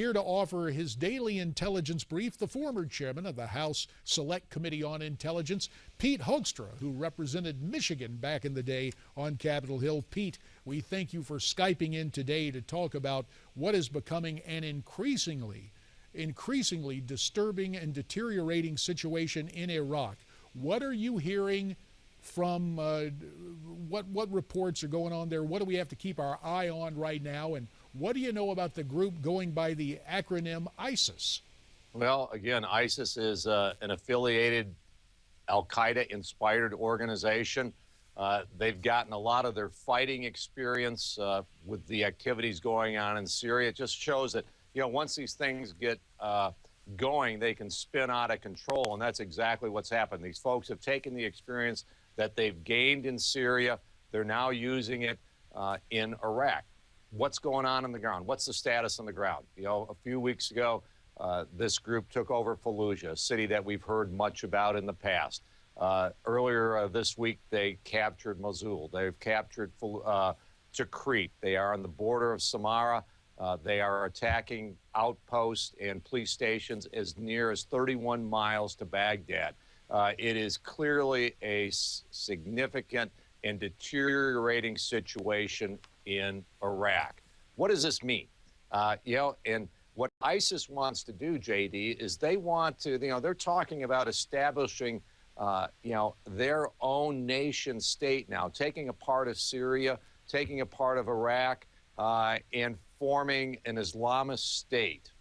Here to offer his daily intelligence brief, the former chairman of the House Select Committee on Intelligence, Pete Hoekstra, who represented Michigan back in the day on Capitol Hill. Pete, we thank you for Skyping in today to talk about what is becoming an increasingly disturbing and deteriorating situation in Iraq. What are you hearing from what reports are going on there? What do we have to keep our eye on right now? And what do you know about the group going by the acronym ISIS? Well, again, ISIS is an affiliated Al-Qaeda-inspired organization. They've gotten a lot of their fighting experience with the activities going on in Syria. It just shows that, once these things get going, they can spin out of control, and that's exactly what's happened. These folks have taken the experience that they've gained in Syria. They're now using it in Iraq. What's going on the ground? What's the status on the ground? A few weeks ago, this group took over Fallujah, a city that we've heard much about in the past. Earlier this week, they captured Mosul. They've captured Tikrit. They are on the border of Samarra. They are attacking outposts and police stations as near as 31 miles to Baghdad. It is clearly a significant and deteriorating situation in Iraq. What does this mean? And what ISIS wants to do, JD, is they want to, they're talking about establishing, their own nation state now, taking a part of Syria, taking a part of Iraq, and forming an Islamist state.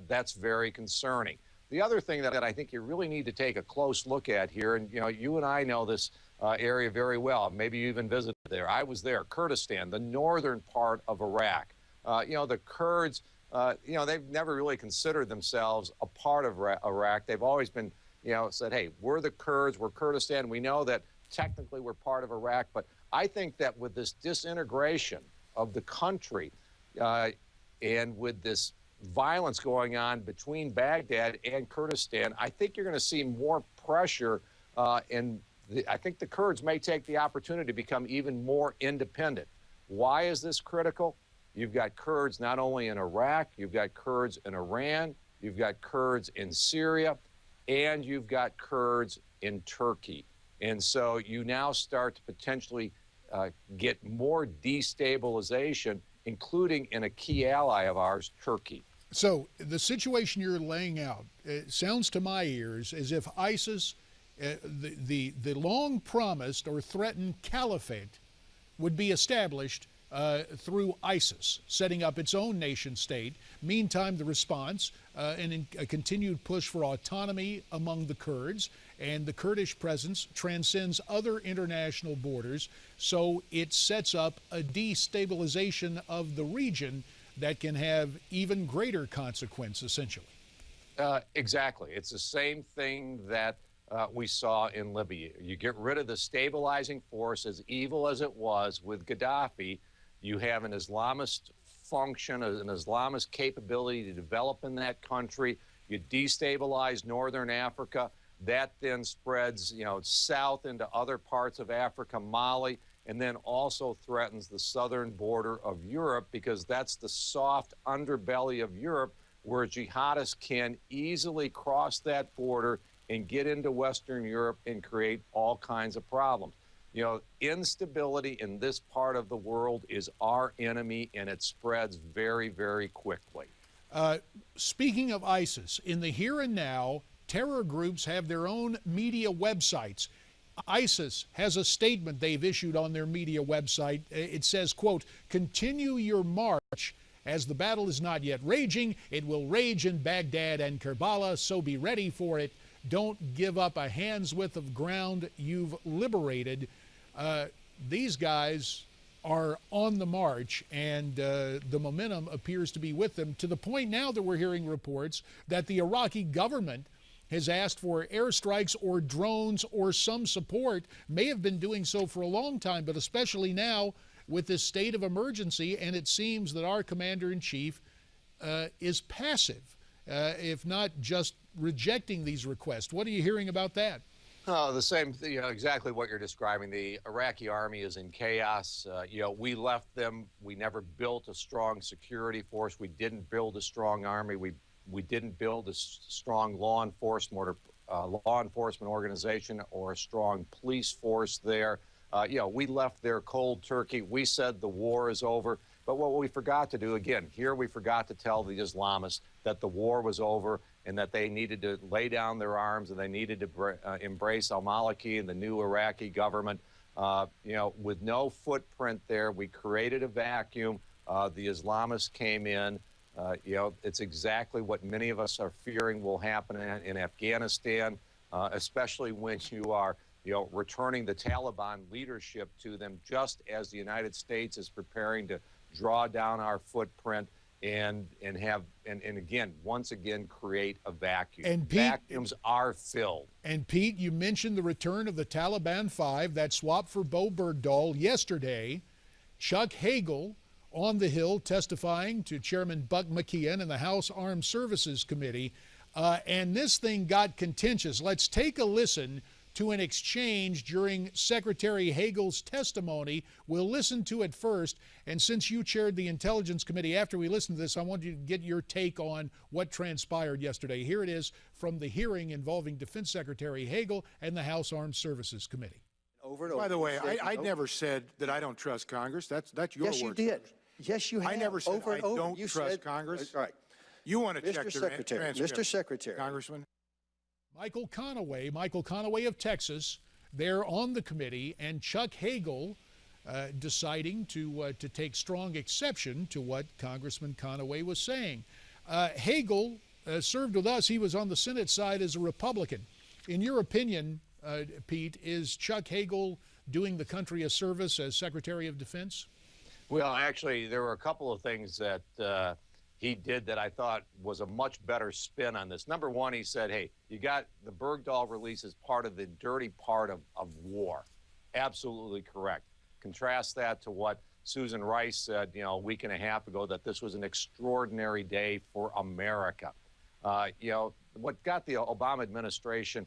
That's very concerning. The other thing that I think you really need to take a close look at here, and you and I know this area very well. Maybe you even visited there. I was there, Kurdistan, the northern part of Iraq. The Kurds, they've never really considered themselves a part of Iraq. They've always been, said, hey, we're the Kurds, we're Kurdistan. We know that technically we're part of Iraq, but I think that with this disintegration of the country and with this violence going on between Baghdad and Kurdistan, I think you're going to see more pressure, and I think the Kurds may take the opportunity to become even more independent. Why is this critical? You've got Kurds not only in Iraq, you've got Kurds in Iran, you've got Kurds in Syria, and you've got Kurds in Turkey. And so you now start to potentially get more destabilization, including in a key ally of ours, Turkey. So the situation you're laying out, it sounds to my ears as if ISIS, the long promised or threatened caliphate, would be established through ISIS, setting up its own nation state. Meantime, the response and a continued push for autonomy among the Kurds, and the Kurdish presence transcends other international borders, so it sets up a destabilization of the region that can have even greater consequence, essentially. Exactly. It's the same thing that we saw in Libya. You get rid of the stabilizing force, as evil as it was with Gaddafi. You have an Islamist function, an Islamist capability to develop in that country. You destabilize northern Africa. That then spreads, south into other parts of Africa, Mali, and then also threatens the southern border of Europe, because that's the soft underbelly of Europe where jihadists can easily cross that border and get into Western Europe and create all kinds of problems. Instability in this part of the world is our enemy, and it spreads very, very quickly. Speaking of ISIS, in the here and now, terror groups have their own media websites. ISIS has a statement they've issued on their media website. It says, quote, "Continue your march. As the battle is not yet raging, it will rage in Baghdad and Karbala, so be ready for it. Don't give up a hand's width of ground you've liberated." These guys are on the march, and the momentum appears to be with them, to the point now that we're hearing reports that the Iraqi government has asked for airstrikes or drones or some support. May have been doing so for a long time, but especially now with this state of emergency, and it seems that our commander-in-chief is passive, if not just rejecting these requests. What are you hearing about that? Oh, the same thing, exactly what you're describing. The Iraqi army is in chaos. We left them. We never built a strong security force. We didn't build a strong army. We didn't build a strong law enforcement organization or a strong police force there. We left there cold turkey. We said the war is over. But what we forgot to do, again, here we forgot to tell the Islamists that the war was over and that they needed to lay down their arms and they needed to embrace al-Maliki and the new Iraqi government. With no footprint there, we created a vacuum. The Islamists came in. It's exactly what many of us are fearing will happen in Afghanistan, especially when you are, returning the Taliban leadership to them, just as the United States is preparing to draw down our footprint and again, once again, create a vacuum. And Pete, vacuums are filled. And Pete, you mentioned the return of the Taliban 5, that swap for Bo Bergdahl yesterday. Chuck Hagel on the Hill testifying to Chairman Buck McKeon in the House Armed Services Committee. And this thing got contentious. Let's take a listen to an exchange during Secretary Hagel's testimony. We'll listen to it first. And since you chaired the Intelligence Committee, after we listen to this, I want you to get your take on what transpired yesterday. Here it is from the hearing involving Defense Secretary Hagel and the House Armed Services Committee. Over and over. By the way, I never said that I don't trust Congress. That's your Yes, words. you did. Yes, you have. I never said over I and over. don't You trust said, Congress. All right. You want to Mr. check the Secretary, transcript, Mr. Secretary. Congressman. Michael Conaway of Texas, there on the committee, and Chuck Hagel deciding to take strong exception to what Congressman Conaway was saying. Hagel served with us. He was on the Senate side as a Republican. In your opinion, Pete, is Chuck Hagel doing the country a service as Secretary of Defense? Well, actually, there were a couple of things that he did that I thought was a much better spin on this. Number one, he said, hey, you got the Bergdahl release as part of the dirty part of war. Absolutely correct. Contrast that to what Susan Rice said, a week and a half ago, that this was an extraordinary day for America. What got the Obama administration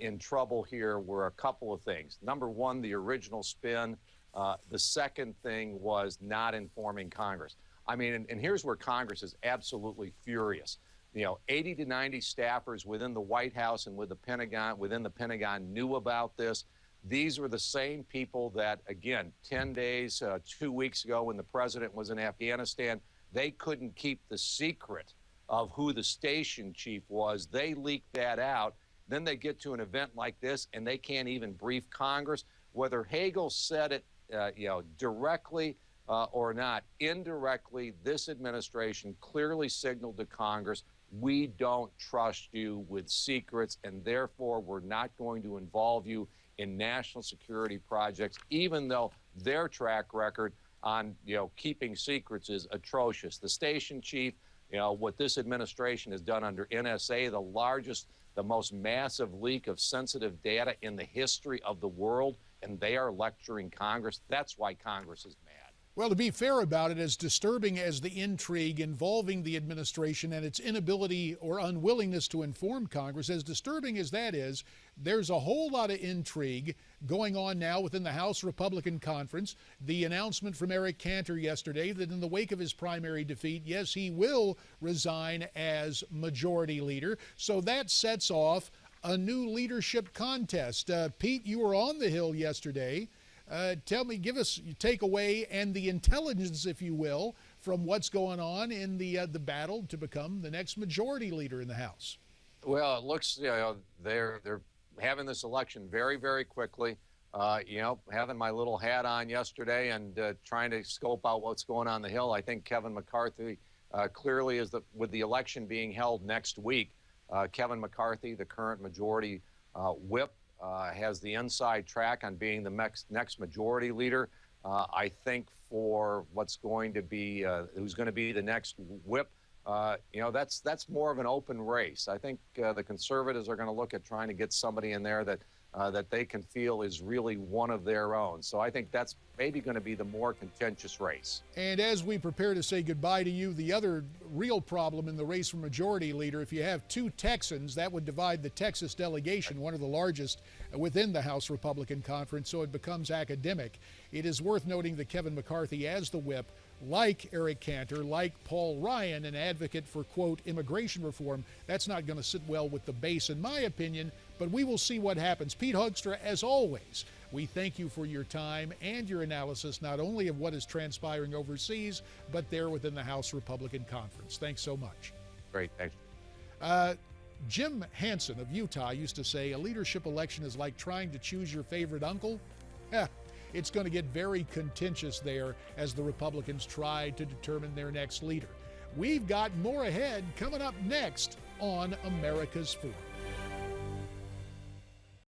in trouble here were a couple of things. Number one, the original spin. The second thing was not informing Congress. I mean, and here's where Congress is absolutely furious. 80 to 90 staffers within the White House and within the Pentagon knew about this. These were the same people that, again, 10 days, 2 weeks ago when the president was in Afghanistan, they couldn't keep the secret of who the station chief was. They leaked that out. Then they get to an event like this and they can't even brief Congress. Whether Hagel said it, directly or not, indirectly, this administration clearly signaled to Congress, we don't trust you with secrets, and therefore we're not going to involve you in national security projects, even though their track record on keeping secrets is atrocious. The station chief, what this administration has done under NSA, the most massive leak of sensitive data in the history of the world, and they are lecturing Congress. That's why Congress is mad. Well, to be fair about it, as disturbing as the intrigue involving the administration and its inability or unwillingness to inform Congress, as disturbing as that is, there's a whole lot of intrigue going on now within the House Republican Conference. The announcement from Eric Cantor yesterday that in the wake of his primary defeat, yes, he will resign as majority leader. So that sets off a new leadership contest. Pete, you were on the Hill yesterday. Tell me, give us your takeaway and the intelligence, if you will, from what's going on in the battle to become the next majority leader in the House. Well, it looks, they're having this election very, very quickly. Having my little hat on yesterday and trying to scope out what's going on the Hill. I think Kevin McCarthy clearly is with the election being held next week. Kevin McCarthy, the current majority whip, has the inside track on being the next majority leader. I think for what's going to be, who's going to be the next whip, that's more of an open race. I think the conservatives are going to look at trying to get somebody in there that that they can feel is really one of their own. So I think that's maybe going to be the more contentious race. And as we prepare to say goodbye to you, the other real problem in the race for majority leader, if you have two Texans, that would divide the Texas delegation, one of the largest within the House Republican Conference, so it becomes academic. It is worth noting that Kevin McCarthy, as the whip, like Eric Cantor, like Paul Ryan, an advocate for, quote, immigration reform, that's not going to sit well with the base, in my opinion, but we will see what happens. Pete Hoekstra, as always, we thank you for your time and your analysis, not only of what is transpiring overseas, but there within the House Republican Conference. Thanks so much. Great, thanks. Jim Hansen of Utah used to say, a leadership election is like trying to choose your favorite uncle. It's going to get very contentious there as the Republicans try to determine their next leader. We've got more ahead coming up next on America's Forum.